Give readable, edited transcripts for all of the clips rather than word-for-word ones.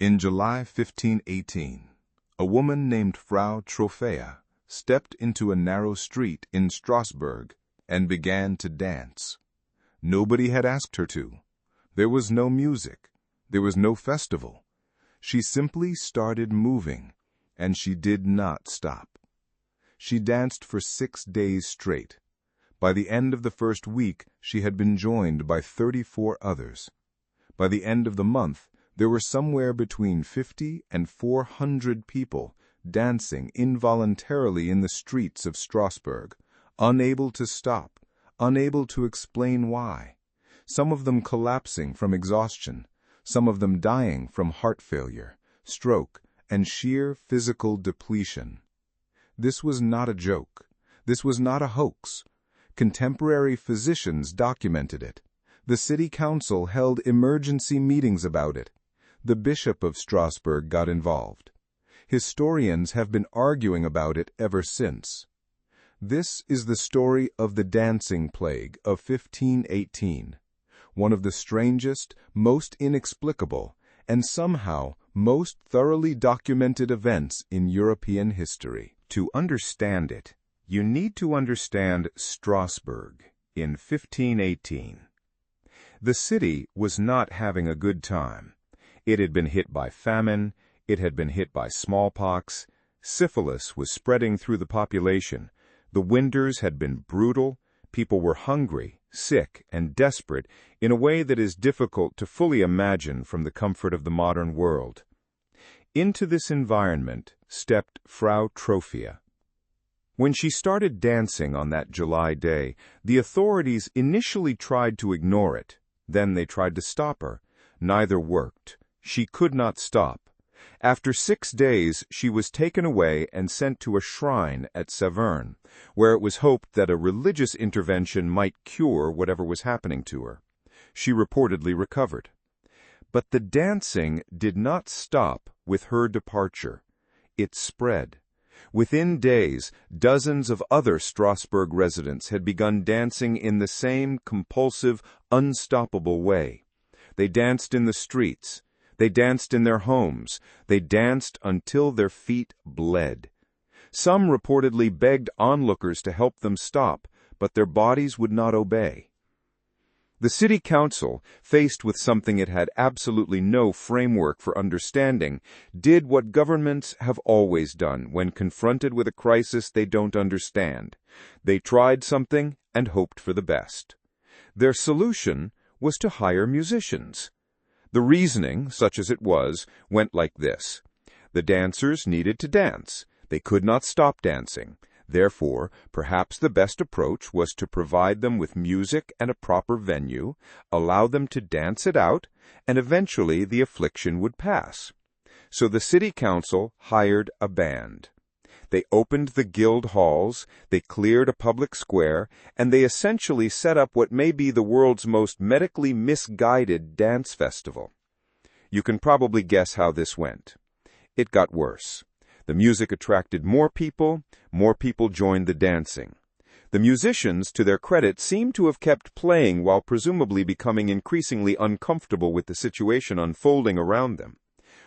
In July 1518, a woman named Frau Trophäa stepped into a narrow street in Strasbourg and began to dance. Nobody had asked her to. There was no music. There was no festival. She simply started moving, and she did not stop. She danced for 6 days straight. By the end of the first week, she had been joined by 34 others. By the end of the month, there were somewhere between 50 and 400 people dancing involuntarily in the streets of Strasbourg, unable to stop, unable to explain why. Some of them collapsing from exhaustion, some of them dying from heart failure, stroke, and sheer physical depletion. This was not a joke. This was not a hoax. Contemporary physicians documented it. The city council held emergency meetings about it. The Bishop of Strasbourg got involved. Historians have been arguing about it ever since. This is the story of the dancing plague of 1518, one of the strangest, most inexplicable, and somehow most thoroughly documented events in European history. To understand it, you need to understand Strasbourg in 1518. The city was not having a good time. It had been hit by famine, it had been hit by smallpox, syphilis was spreading through the population, the winters had been brutal, people were hungry, sick, and desperate in a way that is difficult to fully imagine from the comfort of the modern world. Into this environment stepped Frau Trophäa. When she started dancing on that July day, the authorities initially tried to ignore it. Then they tried to stop her. Neither worked. She could not stop. After 6 days, she was taken away and sent to a shrine at Saverne, where it was hoped that a religious intervention might cure whatever was happening to her. She reportedly recovered. But the dancing did not stop with her departure. It spread. Within days, dozens of other Strasbourg residents had begun dancing in the same compulsive, unstoppable way. They danced in the streets. They danced in their homes. They danced until their feet bled. Some reportedly begged onlookers to help them stop, but their bodies would not obey. The city council, faced with something it had absolutely no framework for understanding, did what governments have always done when confronted with a crisis they don't understand. They tried something and hoped for the best. Their solution was to hire musicians. The reasoning, such as it was, went like this. The dancers needed to dance. They could not stop dancing. Therefore, perhaps the best approach was to provide them with music and a proper venue, allow them to dance it out, and eventually the affliction would pass. So the city council hired a band. They opened the guild halls, they cleared a public square, and they essentially set up what may be the world's most medically misguided dance festival. You can probably guess how this went. It got worse. The music attracted more people joined the dancing. The musicians, to their credit, seem to have kept playing while presumably becoming increasingly uncomfortable with the situation unfolding around them.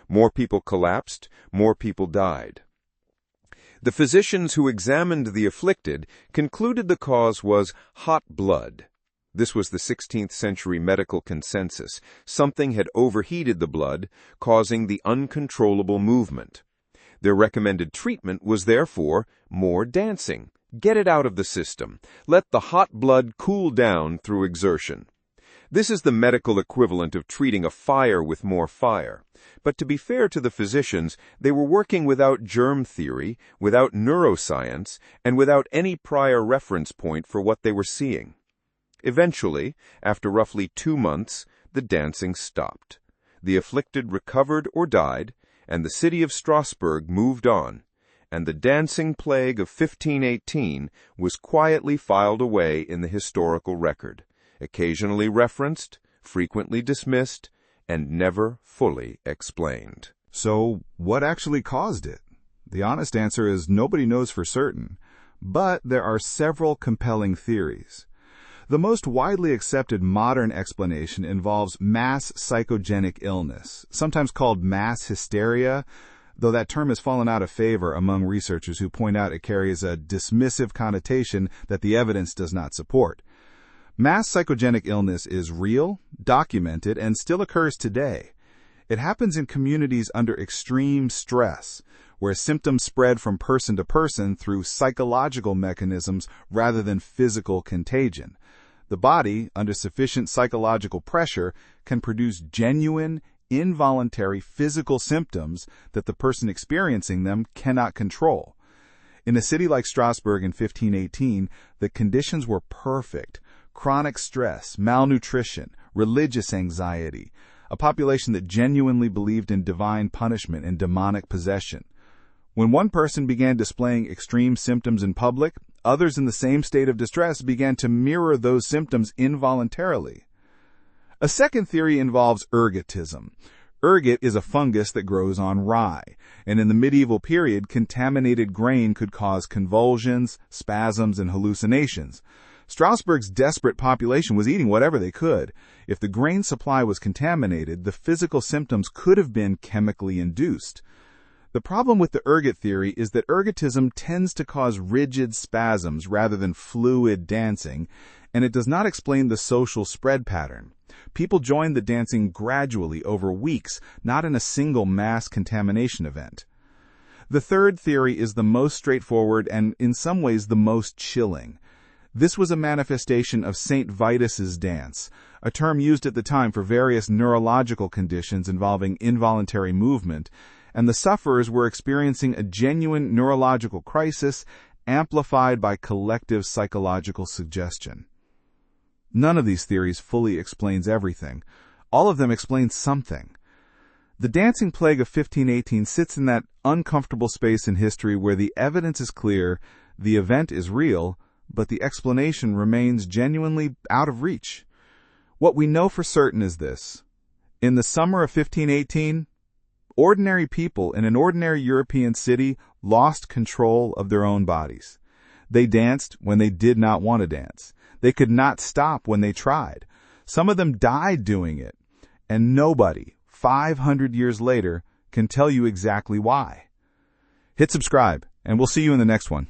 More people collapsed, more people died. The physicians who examined the afflicted concluded the cause was hot blood. This was the 16th century medical consensus. Something had overheated the blood, causing the uncontrollable movement. Their recommended treatment was therefore more dancing. Get it out of the system. Let the hot blood cool down through exertion. This is the medical equivalent of treating a fire with more fire. But to be fair to the physicians, they were working without germ theory, without neuroscience, and without any prior reference point for what they were seeing. Eventually, after roughly 2 months, the dancing stopped. The afflicted recovered or died, and the city of Strasbourg moved on, and the dancing plague of 1518 was quietly filed away in the historical record, occasionally referenced, frequently dismissed, and never fully explained. So, what actually caused it? The honest answer is nobody knows for certain, but there are several compelling theories. The most widely accepted modern explanation involves mass psychogenic illness, sometimes called mass hysteria, though that term has fallen out of favor among researchers who point out it carries a dismissive connotation that the evidence does not support. Mass psychogenic illness is real, documented, and still occurs today. It happens in communities under extreme stress, where symptoms spread from person to person through psychological mechanisms rather than physical contagion. The body, under sufficient psychological pressure, can produce genuine, involuntary physical symptoms that the person experiencing them cannot control. In a city like Strasbourg in 1518, the conditions were perfect. Chronic stress, malnutrition, religious anxiety, a population that genuinely believed in divine punishment and demonic possession. When one person began displaying extreme symptoms in public, others in the same state of distress began to mirror those symptoms involuntarily. A second theory involves ergotism. Ergot is a fungus that grows on rye, and in the medieval period, contaminated grain could cause convulsions, spasms, and hallucinations. Strasbourg's desperate population was eating whatever they could. If the grain supply was contaminated, the physical symptoms could have been chemically induced. The problem with the ergot theory is that ergotism tends to cause rigid spasms rather than fluid dancing, and it does not explain the social spread pattern. People joined the dancing gradually over weeks, not in a single mass contamination event. The third theory is the most straightforward and, in some ways, the most chilling. This was a manifestation of St. Vitus's dance, a term used at the time for various neurological conditions involving involuntary movement, and the sufferers were experiencing a genuine neurological crisis amplified by collective psychological suggestion. None of these theories fully explains everything. All of them explain something. The dancing plague of 1518 sits in that uncomfortable space in history where the evidence is clear, the event is real, but the explanation remains genuinely out of reach. What we know for certain is this. In the summer of 1518, ordinary people in an ordinary European city lost control of their own bodies. They danced when they did not want to dance. They could not stop when they tried. Some of them died doing it, and nobody, 500 years later, can tell you exactly why. Hit subscribe, and we'll see you in the next one.